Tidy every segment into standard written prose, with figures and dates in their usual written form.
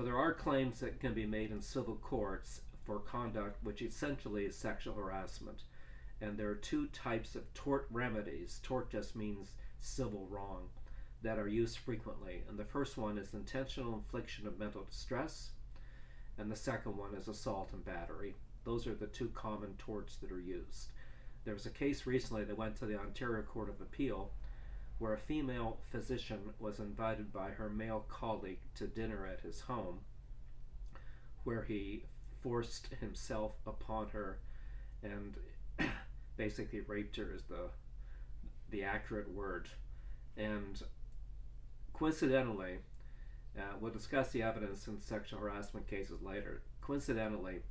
there are claims that can be made in civil courts for conduct which essentially is sexual harassment. And there are two types of tort remedies. Tort just means civil wrong, that are used frequently. And the first one is intentional infliction of mental distress, and the second one is assault and battery. Those are the two common torts that are used. There was a case recently that went to the Ontario Court of Appeal where a female physician was invited by her male colleague to dinner at his home, where he forced himself upon her and basically raped her is the accurate word. And coincidentally, we'll discuss the evidence in sexual harassment cases later. Coincidentally,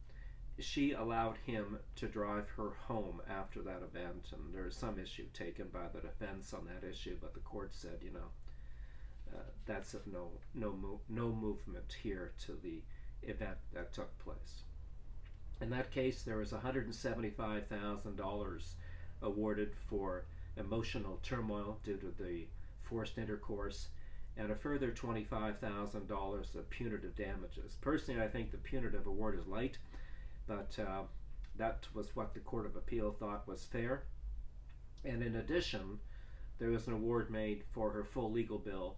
she allowed him to drive her home after that event, and there is some issue taken by the defense on that issue, but the court said, that's of no movement here to the event that took place. In that case, there was $175,000 awarded for emotional turmoil due to the forced intercourse, and a further $25,000 of punitive damages. Personally, I think the punitive award is light, but that was what the Court of Appeal thought was fair. And in addition, there was an award made for her full legal bill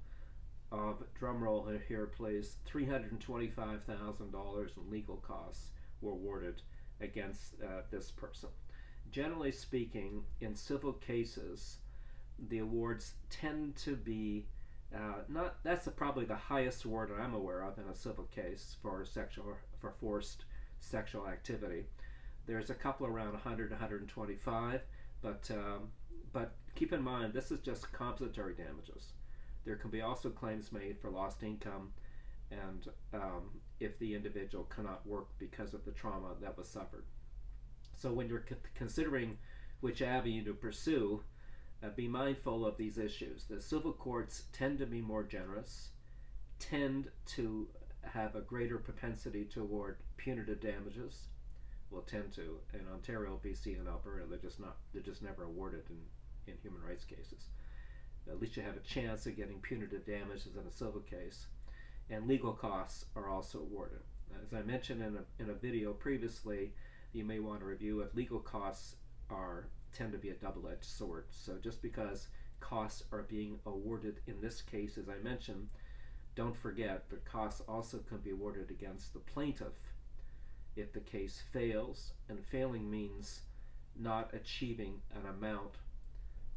of, drumroll here please, $325,000 in legal costs were awarded against this person. Generally speaking, in civil cases, the awards tend to be that's probably the highest award I'm aware of in a civil case for forced sexual activity. There's a couple around 100, 125, but keep in mind this is just compensatory damages. There can be also claims made for lost income, and if the individual cannot work because of the trauma that was suffered. So when you're considering which avenue to pursue, be mindful of these issues. The civil courts tend to be more generous, tend to have a greater propensity to award punitive damages. Will tend to. In Ontario, BC, and Alberta, they're just never awarded in human rights cases. At least you have a chance of getting punitive damages in a civil case, and legal costs are also awarded. As I mentioned in a video previously, you may want to review if legal costs tend to be a double-edged sword. So just because costs are being awarded in this case, as I mentioned, don't forget that costs also can be awarded against the plaintiff if the case fails, and failing means not achieving an amount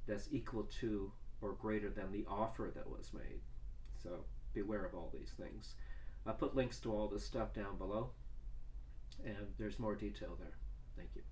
that's equal to or greater than the offer that was made. So beware of all these things. I'll put links to all this stuff down below, and there's more detail there. Thank you.